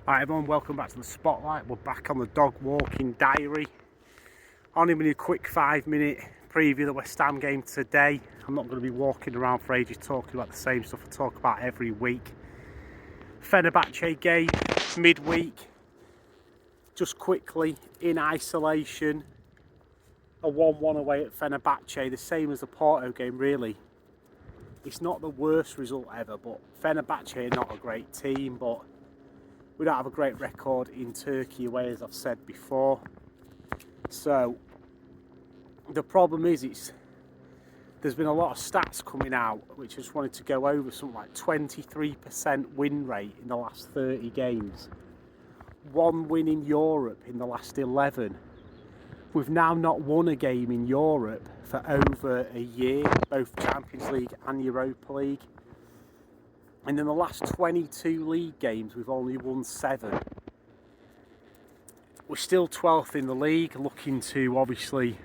Hi everyone, welcome back to the Spotlight. We're back on the dog walking diary. Only been a quick 5-minute preview of the West Ham game today. I'm not going to be walking around for ages talking about the same stuff I talk about every week. Fenerbahce game, midweek. Just quickly, in isolation, a 1-1 away at Fenerbahce, the same as the Porto game really. It's not the worst result ever, but Fenerbahce are not a great team, but we don't have a great record in Turkey away, as I've said before. So the problem is there's been a lot of stats coming out which I just wanted to go over. Something like 23% win rate in the last 30 games. 1 win in Europe in the last 11. We've now not won a game in Europe for over a year, both Champions League and Europa League. And in the last 22 league games, we've only won 7. We're still 12th in the league, looking to obviously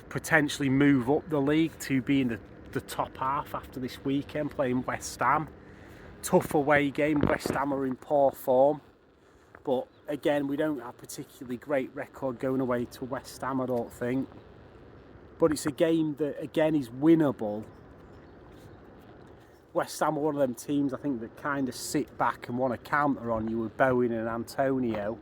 potentially move up the league to be in the top half after this weekend, playing West Ham. Tough away game, West Ham are in poor form. But again, we don't have a particularly great record going away to West Ham, I don't think. But it's a game that, again, is winnable. West Ham are one of them teams, I think, that kind of sit back and want to counter on you with Bowen and Antonio.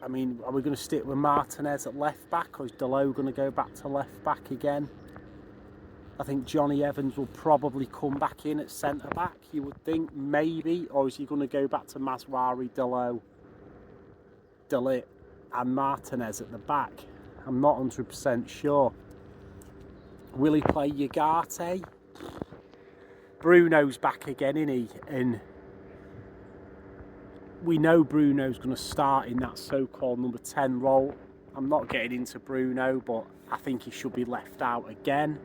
I mean, are we going to stick with Martinez at left back, or is Dalot going to go back to left back again? I think Johnny Evans will probably come back in at centre back, you would think, maybe. Or is he going to go back to Maswari, Dalot, De Ligt and Martinez at the back? I'm not 100% sure. Will he play Ugarte? Bruno's back again, isn't he? And we know Bruno's going to start in that so-called number 10 role. I'm not getting into Bruno, but I think he should be left out again.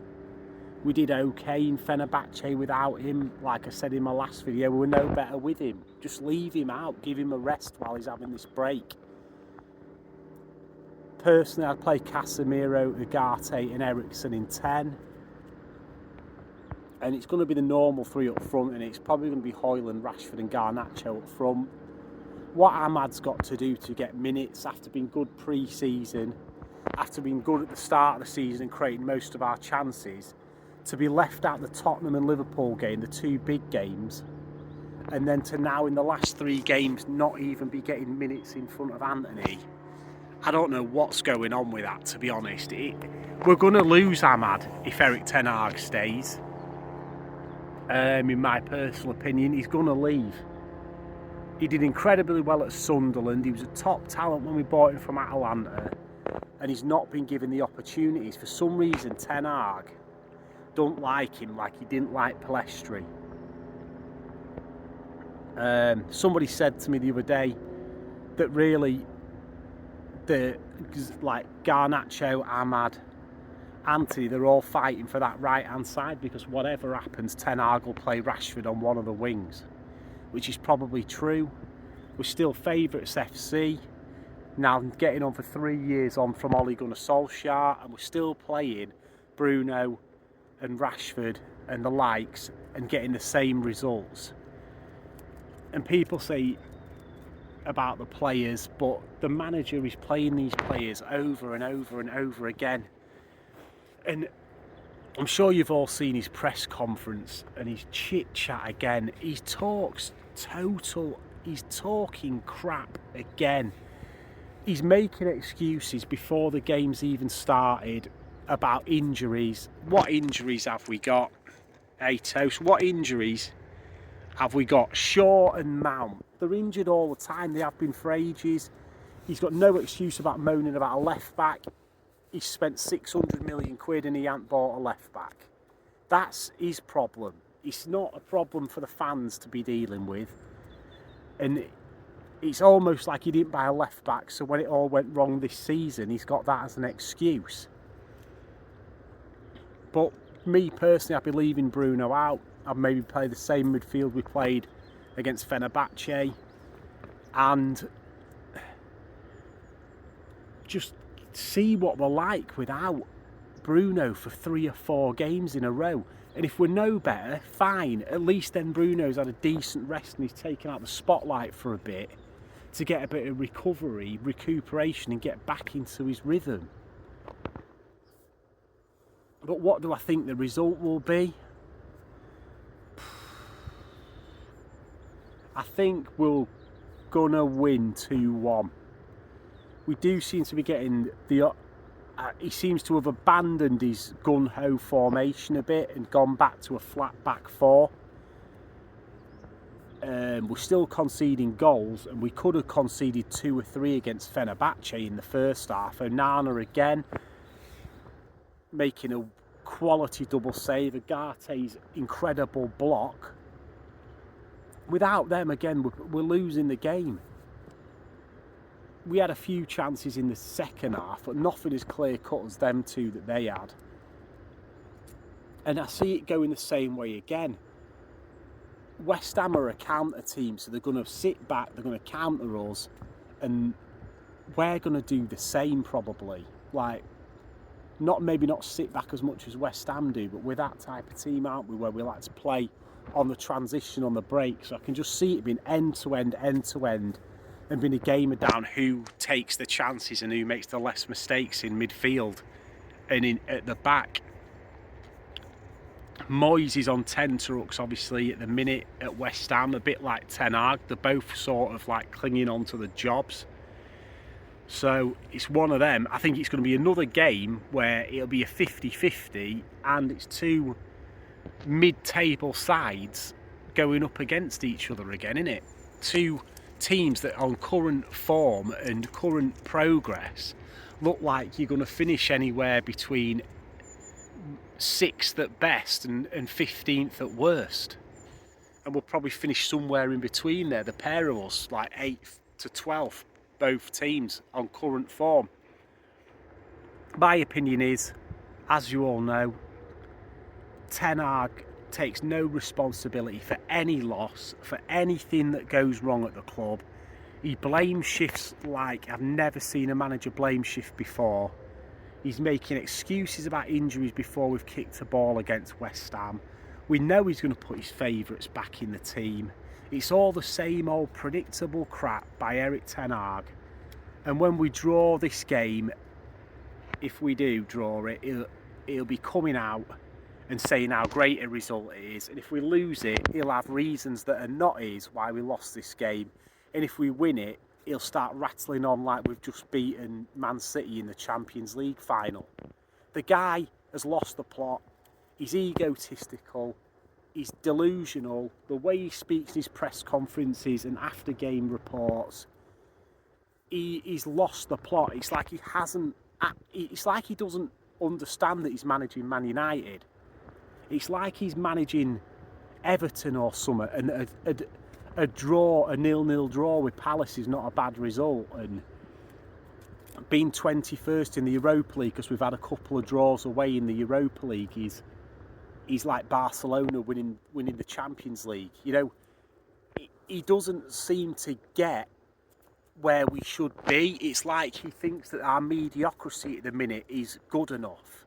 We did okay in Fenerbahce without him. Like I said in my last video, we were no better with him. Just leave him out, give him a rest while he's having this break. Personally, I'd play Casemiro, Ugarte and Eriksen in 10. And it's going to be the normal 3 up front, and it's probably going to be Højlund, Rashford and Garnacho up front. What Ahmad's got to do to get minutes after being good pre-season, after being good at the start of the season and creating most of our chances, to be left out the Tottenham and Liverpool game, the 2 big games, and then to now in the last 3 games not even be getting minutes in front of Antony. I don't know what's going on with that, to be honest. We're going to lose Ahmad if Erik ten Hag stays. In my personal opinion, he's going to leave. He did incredibly well at Sunderland. He was a top talent when we bought him from Atalanta, and he's not been given the opportunities. For some reason, Ten Hag don't like him like he didn't like Pellistri. Somebody said to me the other day that really like Garnacho, Ahmad, Antony, they're all fighting for that right hand side, because whatever happens, Ten Hag will play Rashford on one of the wings, which is probably true. We're still favourites FC, now getting on for 3 years on from Ole Gunnar Solskjaer, and we're still playing Bruno and Rashford and the likes and getting the same results. And people say about the players, but the manager is playing these players over and over and over again. And I'm sure you've all seen his press conference and his chit chat again. He talks he's talking crap again. He's making excuses before the game's even started about injuries. What injuries have we got? Hey Toast, what injuries have we got? Shaw and Mount, they're injured all the time. They have been for ages. He's got no excuse about moaning about a left back. He's spent 600 million quid and he ain't bought a left back. That's his problem. It's not a problem for the fans to be dealing with. And it's almost like he didn't buy a left back, so when it all went wrong this season, he's got that as an excuse. But me personally, I'd be leaving Bruno out. I'd maybe play the same midfield we played against Fenerbahce, and just see what we're like without Bruno for 3 or 4 games in a row. And if we're no better, fine. At least then Bruno's had a decent rest and he's taken out the spotlight for a bit to get a bit of recovery, recuperation, and get back into his rhythm. But what do I think the result will be? I think we're gonna win 2-1. We do seem to be getting the... he seems to have abandoned his gun-ho formation a bit and gone back to a flat back four. We're still conceding goals, and we could have conceded 2 or 3 against Fenerbahce in the first half. Onana again making a quality double save, Agate's incredible block. Without them, again, we're losing the game. We had a few chances in the second half, but nothing as clear cut as them two that they had. And I see it going the same way again. West Ham are a counter team, so they're going to sit back, they're going to counter us, and we're going to do the same probably. Like, maybe not sit back as much as West Ham do, but we're that type of team, aren't we, where we like to play on the transition, on the break. So I can just see it being end to end, and being a game of down who takes the chances and who makes the less mistakes in midfield and at the back. Moyes is on tenterhooks obviously at the minute at West Ham, a bit like Ten Hag. They're both sort of like clinging on to the jobs. So it's one of them. I think it's going to be another game where it'll be a 50-50 and it's two mid-table sides going up against each other again, isn't it? Two teams that on current form and current progress look like you're going to finish anywhere between 6th at best and 15th at worst, and we'll probably finish somewhere in between there, the pair of us, like 8th to 12th, both teams on current form. My opinion is, as you all know, Ten Hag takes no responsibility for any loss, for anything that goes wrong at the club. He blame shifts like I've never seen a manager blame shift before. He's making excuses about injuries before we've kicked a ball against West Ham. We know he's going to put his favourites back in the team. It's all the same old predictable crap by Erik Ten Hag. And when we draw this game, if we do draw it, he'll be coming out and saying how great a result it is. And if we lose it, he'll have reasons that are not his why we lost this game. And if we win it, he'll start rattling on like we've just beaten Man City in the Champions League final. The guy has lost the plot. He's egotistical. He's delusional. The way he speaks in his press conferences and after game reports, he's lost the plot. It's like it's like he doesn't understand that he's managing Man United. It's like he's managing Everton or something, and a 0-0 draw with Palace is not a bad result, and being 21st in the Europa League, because we've had a couple of draws away in the Europa League, he's like Barcelona winning the Champions League. You know, he doesn't seem to get where we should be. It's like he thinks that our mediocrity at the minute is good enough.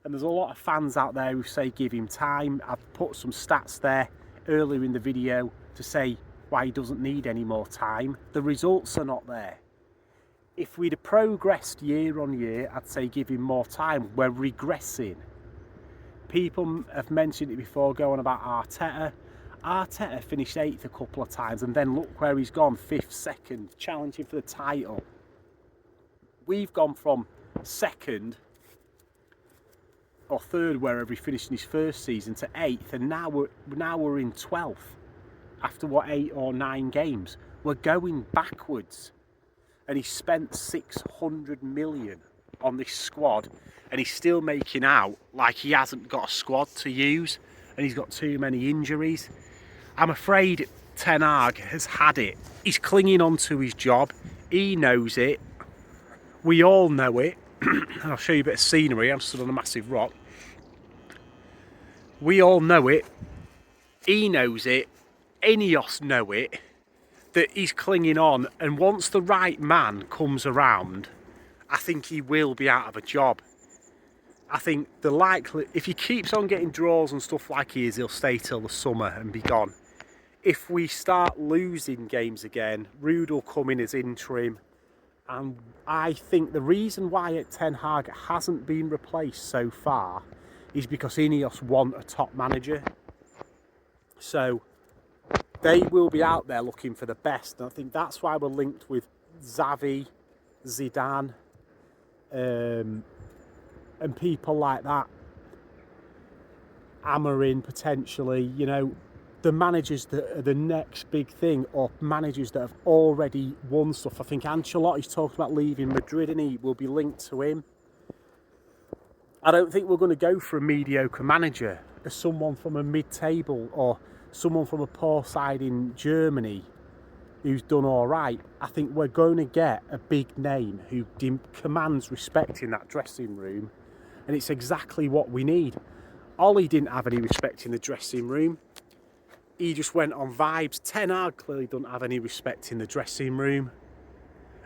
And there's a lot of fans out there who say give him time. I've put some stats there earlier in the video to say why he doesn't need any more time. The results are not there. If we'd have progressed year on year, I'd say give him more time. We're regressing. People have mentioned it before, going about Arteta. Arteta finished 8th a couple of times, and then look where he's gone, 5th, 2nd, challenging for the title. We've gone from 2nd or 3rd, wherever he finished in his first season, to 8th, and now we're in 12th after 8 or 9 games. We're going backwards, and he spent 600 million on this squad, and he's still making out like he hasn't got a squad to use, and he's got too many injuries. I'm afraid Ten Hag has had it. He's clinging on to his job. He knows it. We all know it. I'll show you a bit of scenery. I'm stood on a massive rock. We all know it. He knows it. Ineos know it. That he's clinging on, and once the right man comes around, I think he will be out of a job. I think the likely, if he keeps on getting draws and stuff like he is, he'll stay till the summer and be gone. If we start losing games again, Ruud will come in as interim. And I think the reason why Ten Hag hasn't been replaced so far is because Ineos want a top manager. So they will be out there looking for the best. And I think that's why we're linked with Xavi, Zidane, and people like that. Amorim potentially, you know, the managers that are the next big thing, or managers that have already won stuff. I think Ancelotti's talking about leaving Madrid and he will be linked to him. I don't think we're going to go for a mediocre manager as someone from a mid-table or someone from a poor side in Germany who's done all right. I think we're going to get a big name who commands respect in that dressing room, and it's exactly what we need. Ollie didn't have any respect in the dressing room. He just went on vibes. Ten Hag clearly doesn't have any respect in the dressing room.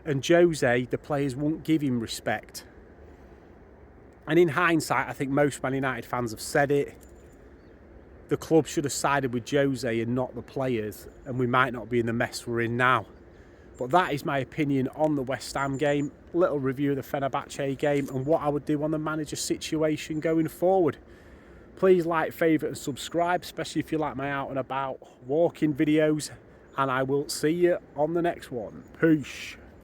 And Jose, the players won't give him respect. And in hindsight, I think most Man United fans have said it. The club should have sided with Jose and not the players, and we might not be in the mess we're in now. But that is my opinion on the West Ham game, little review of the Fenerbahce game, and what I would do on the manager situation going forward. Please like, favourite and subscribe, especially if you like my out and about walking videos, and I will see you on the next one. Peace.